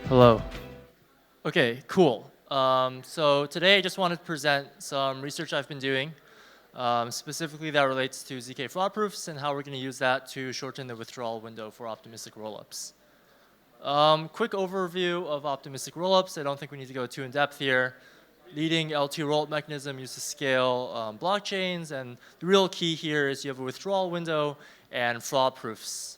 Hello. Okay, cool. So today I just wanted to present some research I've been doing, specifically that relates to ZK fraud proofs and how we're going to use that to shorten the withdrawal window for optimistic rollups. Quick overview of optimistic rollups. I don't think we need to go too in depth here. Leading L2 rollup mechanism used to scale blockchains, and the real key here is you have a withdrawal window and fraud proofs.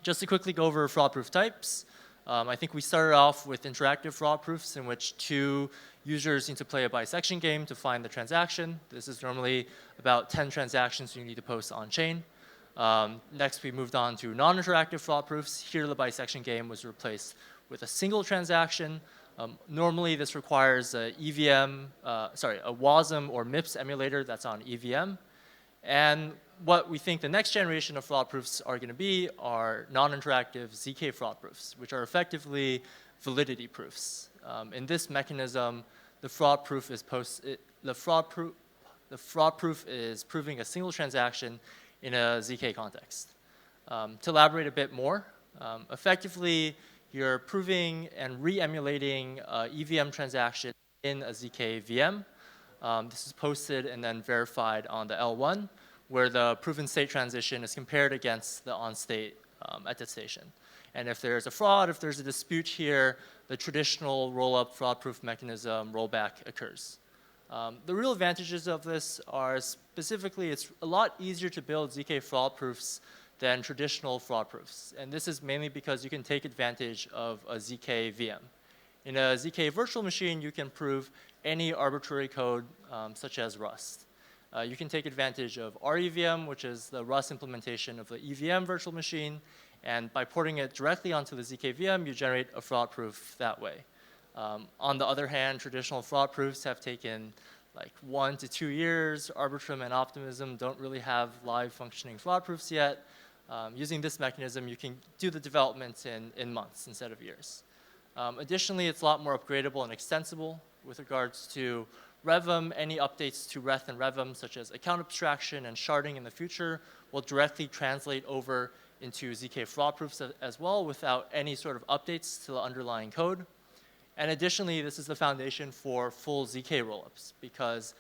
Just to quickly go over fraud proof types, I think we started off with interactive fraud proofs in which two users need to play a bisection game to find the transaction. This is normally about 10 transactions you need to post on chain. Next, we moved on to non-interactive fraud proofs. Here, the bisection game was replaced with a single transaction. Normally, this requires a WASM or MIPS emulator that's on EVM. And what we think the next generation of fraud proofs are going to be are non-interactive ZK fraud proofs, which are effectively validity proofs. In this mechanism, the fraud proof is proving a single transaction in a ZK context. To elaborate a bit more, effectively, you're proving and re-emulating EVM transaction in a ZK VM. This is posted and then verified on the L1, where the proven state transition is compared against the on-state attestation. And if there's a fraud, if there's a dispute here, the traditional roll-up fraud proof mechanism rollback occurs. The real advantages of this are specifically it's a lot easier to build ZK fraud proofs than traditional fraud proofs. And this is mainly because you can take advantage of a ZK VM. In a ZK virtual machine, you can prove any arbitrary code such as Rust. You can take advantage of REVM, which is the Rust implementation of the EVM virtual machine, and by porting it directly onto the ZK VM, you generate a fraud proof that way. On the other hand, traditional fraud proofs have taken like 1 to 2 years. Arbitrum and Optimism don't really have live functioning fraud proofs yet. Using this mechanism, you can do the development in months instead of years. Additionally, it's a lot more upgradable and extensible with regards to Revm. Any updates to Reth and Revm, such as account abstraction and sharding in the future, will directly translate over into ZK fraud proofs as well without any sort of updates to the underlying code. And additionally, this is the foundation for full ZK rollups because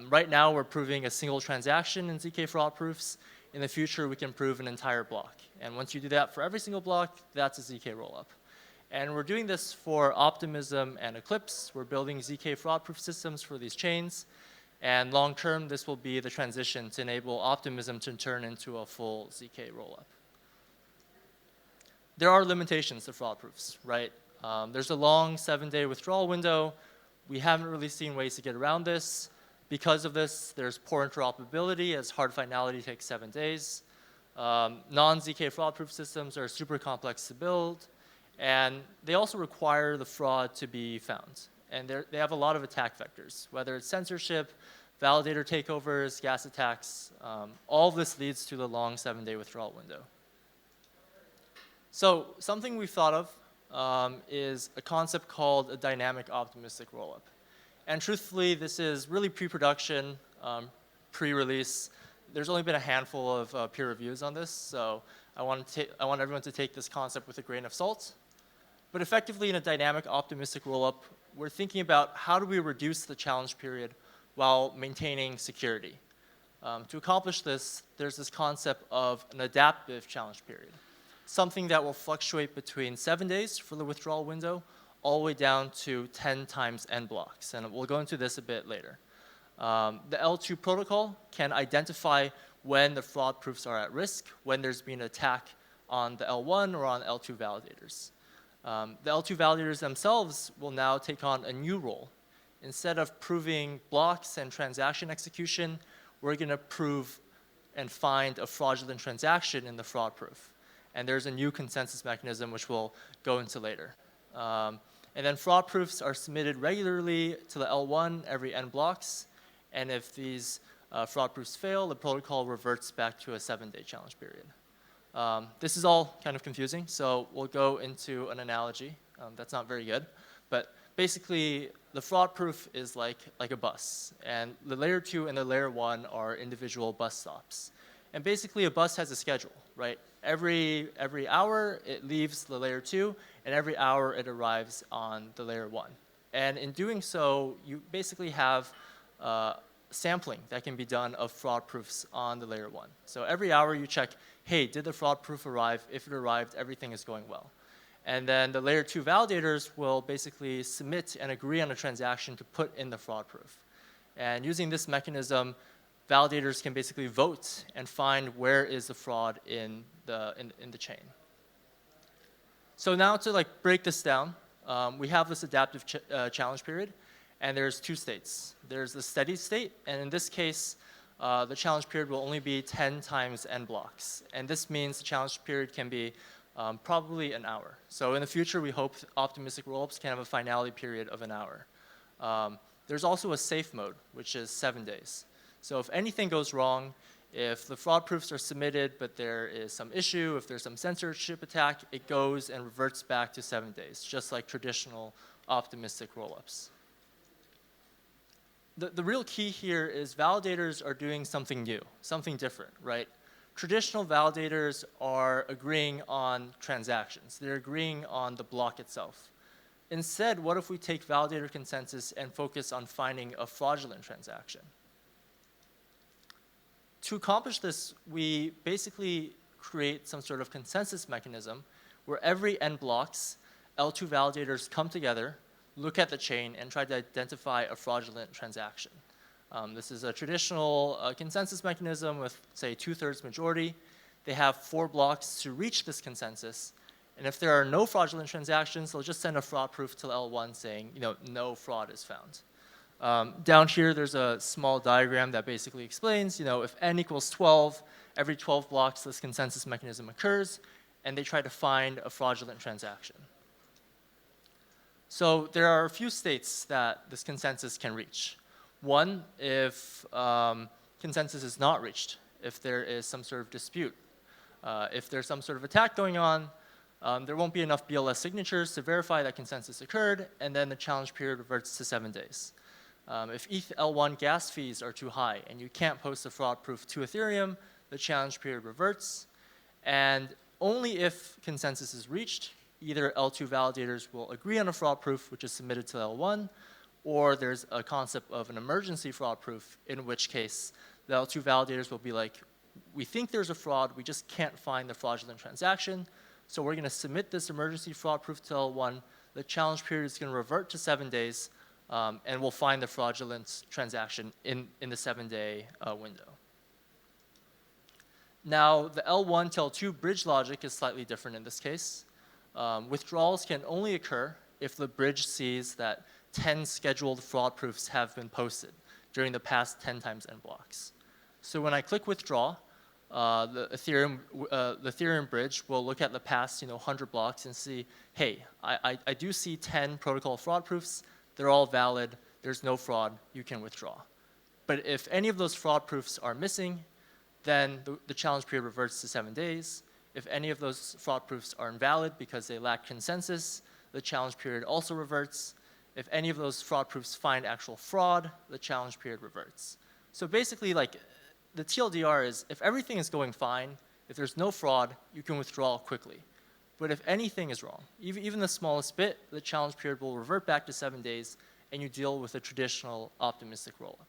right now we're proving a single transaction in ZK fraud proofs. In the future, we can prove an entire block. And once you do that for every single block, that's a ZK rollup. And we're doing this for Optimism and Eclipse. We're building ZK fraud-proof systems for these chains. And long-term, this will be the transition to enable Optimism to turn into a full ZK rollup. There are limitations to fraud proofs, right? There's a long 7-day withdrawal window. We haven't really seen ways to get around this. Because of this, there's poor interoperability as hard finality takes 7 days. Non-ZK fraud-proof systems are super complex to build. And they also require the fraud to be found. And they have a lot of attack vectors, whether it's censorship, validator takeovers, gas attacks. All of this leads to the long 7-day withdrawal window. So something we've thought of is a concept called a dynamic optimistic rollup. And truthfully, this is really pre-production, pre-release. There's only been a handful of peer reviews on this, so I want everyone to take this concept with a grain of salt. But effectively, in a dynamic optimistic rollup, we're thinking about how do we reduce the challenge period while maintaining security. To accomplish this, there's this concept of an adaptive challenge period, something that will fluctuate between 7 days for the withdrawal window all the way down to 10 times n blocks. And we'll go into this a bit later. The L2 protocol can identify when the fraud proofs are at risk, when there's been an attack on the L1 or on L2 validators. The L2 validators themselves will now take on a new role. Instead of proving blocks and transaction execution, we're going to prove and find a fraudulent transaction in the fraud proof. And there's a new consensus mechanism which we'll go into later. And then fraud proofs are submitted regularly to the L1 every n blocks. And if these fraud proofs fail, the protocol reverts back to a 7-day challenge period. This is all kind of confusing, so we'll go into an analogy. That's not very good. But basically, the fraud proof is like a bus. And the layer 2 and the layer 1 are individual bus stops. And basically, a bus has a schedule, right? Every hour, it leaves the layer 2 and every hour it arrives on the layer 1. And in doing so, you basically have sampling that can be done of fraud proofs on the layer 1. So every hour you check, hey, did the fraud proof arrive? If it arrived, everything is going well. And then the layer 2 validators will basically submit and agree on a transaction to put in the fraud proof. And using this mechanism, validators can basically vote and find where is the fraud in the chain. So now to break this down, we have this adaptive challenge period, and there's 2 states. There's the steady state, and in this case, the challenge period will only be 10 times n blocks. And this means the challenge period can be probably an hour. So in the future, we hope optimistic rollups can have a finality period of an hour. There's also a safe mode, which is 7 days. So if anything goes wrong, if the fraud proofs are submitted, but there is some issue, if there's some censorship attack, it goes and reverts back to 7 days, just like traditional optimistic rollups. The real key here is validators are doing something new, something different, right? Traditional validators are agreeing on transactions. They're agreeing on the block itself. Instead, what if we take validator consensus and focus on finding a fraudulent transaction? To accomplish this, we basically create some sort of consensus mechanism where every n blocks, L2 validators come together, look at the chain, and try to identify a fraudulent transaction. This is a traditional consensus mechanism with, say, 2/3 majority. They have 4 blocks to reach this consensus. And if there are no fraudulent transactions, they'll just send a fraud proof to L1 saying, no fraud is found. Down here, there's a small diagram that basically explains, if n equals 12, every 12 blocks, this consensus mechanism occurs, and they try to find a fraudulent transaction. So there are a few states that this consensus can reach. One, if consensus is not reached, if there is some sort of dispute. If there's some sort of attack going on, there won't be enough BLS signatures to verify that consensus occurred, and then the challenge period reverts to 7 days. If ETH L1 gas fees are too high and you can't post a fraud proof to Ethereum, the challenge period reverts. And only if consensus is reached, either L2 validators will agree on a fraud proof, which is submitted to L1, or there's a concept of an emergency fraud proof, in which case the L2 validators will be like, we think there's a fraud, we just can't find the fraudulent transaction, so we're going to submit this emergency fraud proof to L1. The challenge period is going to revert to 7 days, and we'll find the fraudulent transaction in the 7-day window. Now, the L1 to L2 bridge logic is slightly different in this case. Withdrawals can only occur if the bridge sees that 10 scheduled fraud proofs have been posted during the past 10 times n blocks. So when I click withdraw, the Ethereum bridge will look at the past 100 blocks and see, hey, I do see 10 protocol fraud proofs. They're all valid. There's no fraud. You can withdraw. But if any of those fraud proofs are missing, then the challenge period reverts to 7 days. If any of those fraud proofs are invalid because they lack consensus, the challenge period also reverts. If any of those fraud proofs find actual fraud, the challenge period reverts. So basically, the TLDR is if everything is going fine, if there's no fraud, you can withdraw quickly. But if anything is wrong, even the smallest bit, the challenge period will revert back to 7 days, and you deal with a traditional optimistic rollup.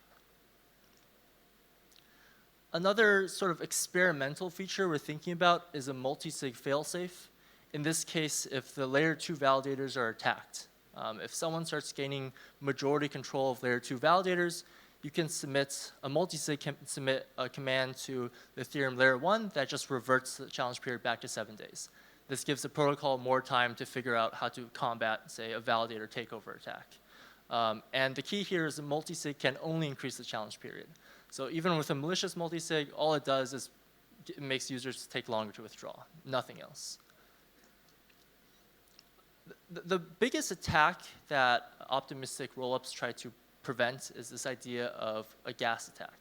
Another sort of experimental feature we're thinking about is a multi-sig failsafe. In this case, if the layer 2 validators are attacked, if someone starts gaining majority control of layer 2 validators, you can submit, a multi-sig can submit a command to the Ethereum layer 1 that just reverts the challenge period back to 7 days. This gives the protocol more time to figure out how to combat, say, a validator takeover attack. And the key here is the multi-sig can only increase the challenge period. So even with a malicious multi-sig, all it does is it makes users take longer to withdraw, nothing else. The biggest attack that optimistic rollups try to prevent is this idea of a gas attack.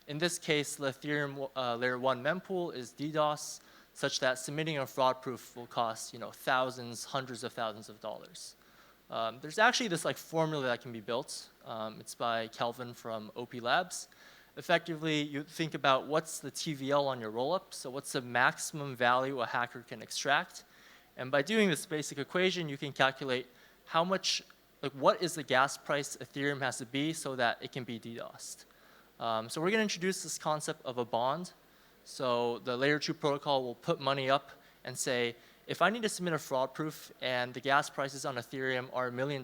In this case, the Ethereum layer 1 mempool is DDoS, such that submitting a fraud proof will cost thousands, hundreds of thousands of dollars. There's actually this formula that can be built. It's by Kelvin from OP Labs. Effectively, you think about what's the TVL on your rollup, so what's the maximum value a hacker can extract, And by doing this basic equation, you can calculate how much, like what is the gas price Ethereum has to be so that it can be DDoSed. So we're going to introduce this concept of a bond. So the layer 2 protocol will put money up and say, if I need to submit a fraud proof and the gas prices on Ethereum are $1 million,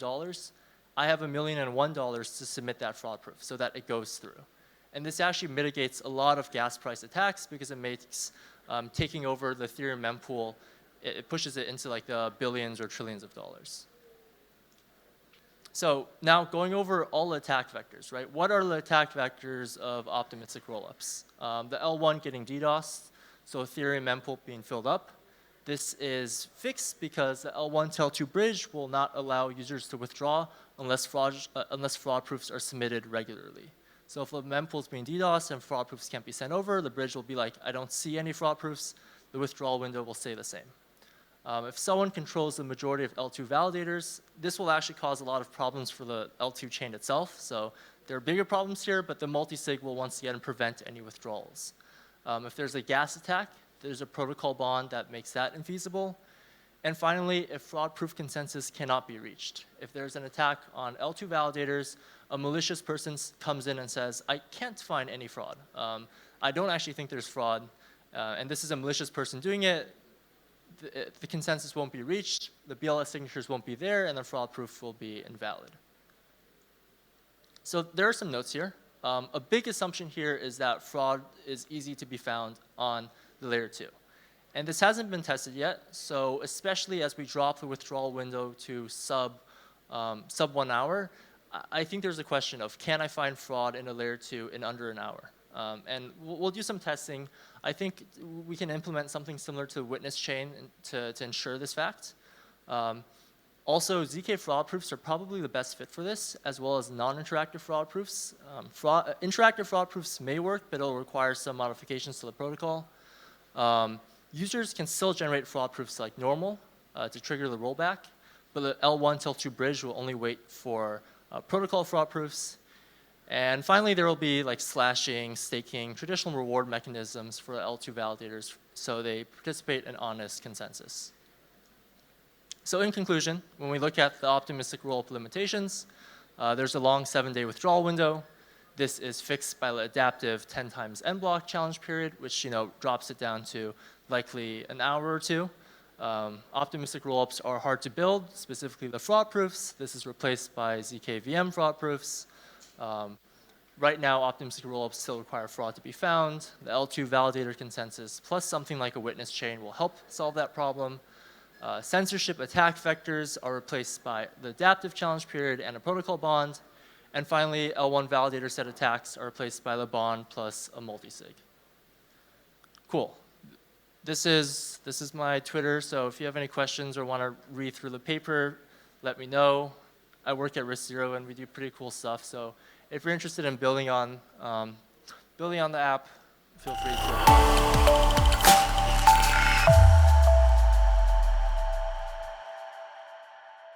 I have $1,001,001 to submit that fraud proof so that it goes through. And this actually mitigates a lot of gas price attacks because it makes taking over the Ethereum mempool, it pushes it into like the billions or trillions of dollars. So now going over all the attack vectors, right? What are the attack vectors of optimistic rollups? The L1 getting DDoSed, so Ethereum mempool being filled up. This is fixed because the L1 to L2 bridge will not allow users to withdraw unless fraud proofs are submitted regularly. So if the mempool is being DDoSed and fraud proofs can't be sent over, the bridge will be like, I don't see any fraud proofs. The withdrawal window will stay the same. If someone controls the majority of L2 validators, this will actually cause a lot of problems for the L2 chain itself. So there are bigger problems here, but the multisig will once again prevent any withdrawals. If there's a gas attack, there's a protocol bond that makes that infeasible. And finally, if fraud-proof consensus cannot be reached. If there's an attack on L2 validators, a malicious person comes in and says, I can't find any fraud. I don't actually think there's fraud. And this is a malicious person doing it. The consensus won't be reached, the BLS signatures won't be there, and the fraud proof will be invalid. So there are some notes here. A big assumption here is that fraud is easy to be found on the layer 2. And this hasn't been tested yet, so especially as we drop the withdrawal window to sub 1 hour, I think there's a question of, can I find fraud in a layer 2 in under an hour? And we'll do some testing. I think we can implement something similar to witness chain to ensure this fact. Also, ZK fraud proofs are probably the best fit for this, as well as non-interactive fraud proofs. Interactive fraud proofs may work, but it'll require some modifications to the protocol. Users can still generate fraud proofs like normal to trigger the rollback, but the L1 to L2 bridge will only wait for protocol fraud proofs. And finally, there will be like slashing, staking, traditional reward mechanisms for L2 validators so they participate in honest consensus. So in conclusion, when we look at the optimistic rollup limitations, there's a long 7-day withdrawal window. This is fixed by the adaptive 10 times n block challenge period, which drops it down to likely an hour or two. Optimistic rollups are hard to build, specifically the fraud proofs. This is replaced by ZK VM fraud proofs. Right now, optimistic rollups still require fraud to be found. The L2 validator consensus plus something like a witness chain will help solve that problem. Censorship attack vectors are replaced by the adaptive challenge period and a protocol bond. And finally, L1 validator set attacks are replaced by the bond plus a multisig. Cool. This is my Twitter, so if you have any questions or want to read through the paper, let me know. I work at RISC Zero and we do pretty cool stuff, so if you're interested in building on the app, feel free to.